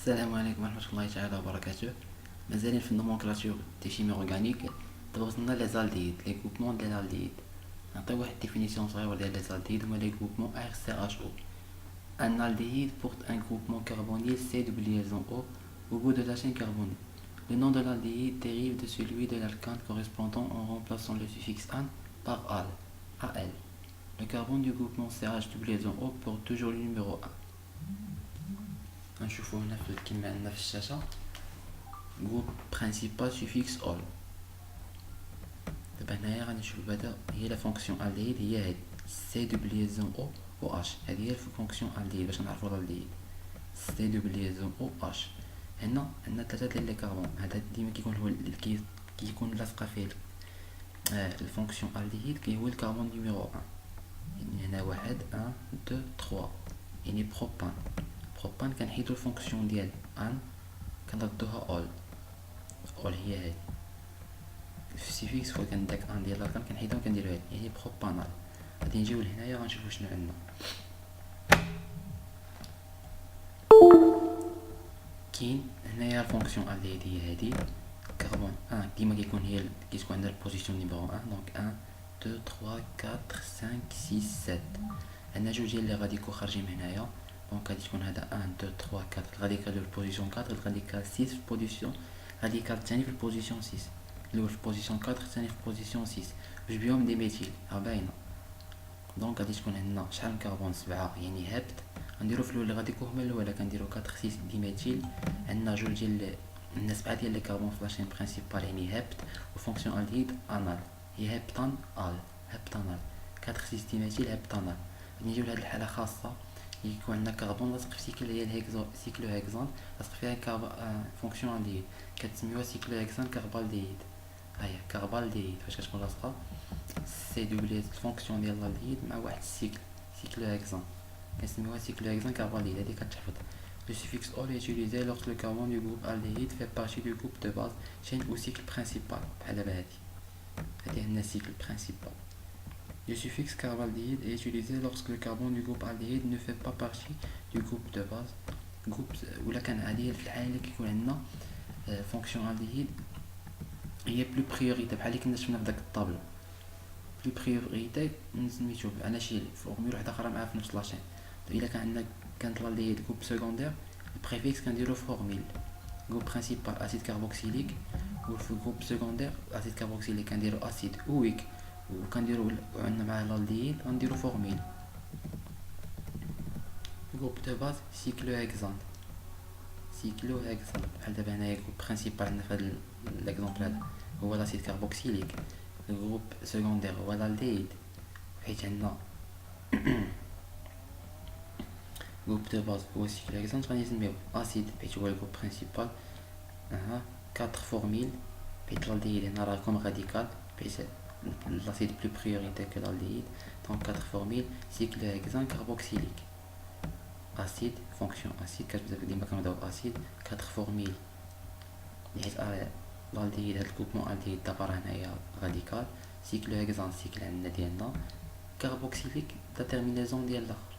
السلام عليكم ورحمة الله تعالى وبركاته. مازالين في النومنكلاتور دي شيمي اورغانيك. دابا وصلنا لي زالديد، لي غروبمون ديال الالديد. نعطيو واحد ديفينيسيون صغيرة ديال لي زالديد. هما لي غروبمون RCHO. Un aldéhyde porte un groupement carbonyl C de liaison O au bout de la chaîne carbonique. Le nom de l'aldéhyde dérive de celui de l'alkane correspondant en remplaçant le suffixe an par al, Al. Le carbone du groupement CH de liaison O porte toujours le numéro 1. نشوفو هنا كيما عندنا في الشاشة جروب برينسيبال سوفيكس اول. دابا هنايا غادي نشوفو بعدا هي لا فونكسيون الديد، هي هادي سي دو ليزون او و اش. هادي هي الفونكسيون الديد باش نعرفو الالديد سي دو ليزون او اش. هنا عندنا ثلاثة ديال لي كاربون، هذا ديما كيكون هو كيكون لاصقة فيه الفونكسيون الديد كي هو الكربون نيميرو 1. يعني هنا واحد ان دو تخوا، يعني بروبان. بروبان كنحيدو الفونكسيون ديال ان كنردوها اول. اول هي هادي في السيفيكس فوا كنداك ان ديال الارقام كنحيدها وكنديرو هادي، يعني بروبانال. غادي نجيو لهنايا غنشوفو شنو عندنا. كاين هنايا الفونكسيون الديد هي هادي كربون ان ديما كتكون عندها البوزيسيون نيميرو 1. دونك 1 2 3 4 5 6 7. عندنا جوج ديال لي غاديكو خارجين من هنايا. دونك غادي تكون هذا 1 2 3 4. الغاديكال في البوزيسيون 4، الغاديكال 6 في البوزيسيون، الغاديكال الثاني في البوزيسيون 6، الاول في البوزيسيون 4 الثاني في البوزيسيون 6. جوج بيهم دي ميثيل راه باينه. دونك غادي تكون عندنا شحال من كربون؟ 7، يعني هابط. غنديرو في الاول غاديكو هما الاولى كنديرو 4 6 دي ميثيل. عندنا جوج ديال عندنا 7 ديال لي كربون في لاشين برينسيبال، يعني هابط. وفونكسيون الديد انال هي هابطان ال، هابطانال 4 6 دي ميثيل هابطانال. غادي نجيو لهاد الحاله خاصه يكون عندنا كربون لاصق في سيكل هي الهكزون، سيكلو هكزون لاصق فيها فونكسيون الديد كتسميوها سيكلو هكزون كربالديد. هاهي كربالديد فاش كتكون لاصقه سي دوبلي الفونكسيون ديال الالديد مع واحد السيكل سيكلو هكزون كنسميوها سيكلو هكزون كربالديد. هادي كتحفظ. Le suffixe ol est utilisé lorsque le carbone du groupe aldéhyde fait partie du groupe de base chaîne ou cycle principal. بحال دابا هادي عندنا cycle principal. Le suffixe carbaldéhyde est utilisé lorsque le carbone du groupe aldéhyde ne fait pas partie du groupe de base. Groupe ولا كان عادي في الحالة اللي كيكون عندنا فونكسيون aldéhyde هي بلو بريوريتي، بحال اللي كنا شفنا في داك الطابلو. بلو بريوريتي سميتو على شي فورمول واحدة أخرى معاه في نفس لاشين. إلا كان عندنا كانت الالديد جروب سكوندير البريفيكس كنديرو فورميل. جروب برينسيبال اسيد كاربوكسيليك، وفي جروب سكوندير اسيد كاربوكسيليك كنديرو اسيد اويك، وكنديرو عندنا معاه الالديد غنديرو فورميل. جروب دو باز سيكلو هكزان، سيكلو هكزان بحال دابا هنايا جروب برينسيبال عندنا في هاد ليكزومبل هذا هو الاسيد كاربوكسيليك. الجروب سكوندير هو الالديد، حيت عندنا جروب دو باز هو سيكلو هكزان غادي نسميوه اسيد حيت هو الجروب برينسيبال. 4 فورميل حيت الالديد هنا راه كوم راديكال حيت l'acide plus prioritaire que l'aldéhyde. Donc 4 formules cyclohexane carboxylique. Acide, fonction acide, ديما كنبداو acide. 4 formules حيت l'aldéhyde هاد الكوبمون الديهيد دابا راه هنايا راديكال. cyclohexane cycle عندنا ديالنا. carboxylique تا terminaison ديال الاخر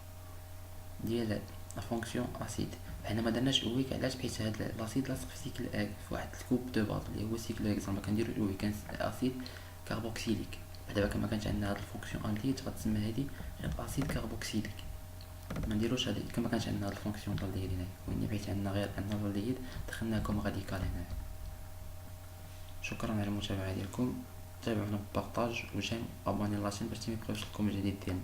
ديال لا فونكسيون acide. حنا ما درناش اويك علاش؟ حيت هاد لاسيد لاصق في سيكل في واحد الكوب دو باز اللي هو cyclohexane. ما كنديرو اويك كان acide كاربوكسيليك. دابا كما كانت عندنا هاد الفونكسيون الديد غتسمى هادي اسيد كاربوكسيليك. ما نديروش هادي كما كانت عندنا هاد الفونكسيون ديال الديد هنا، واني بغيت عندنا غير عندنا الديد دخلناه كوم راديكال هنا. شكرا على المتابعه ديالكم. تابعونا ببارطاج وجيم ابوني لاشين باش تيما يبقاو يوصلكم الجديد ديالنا.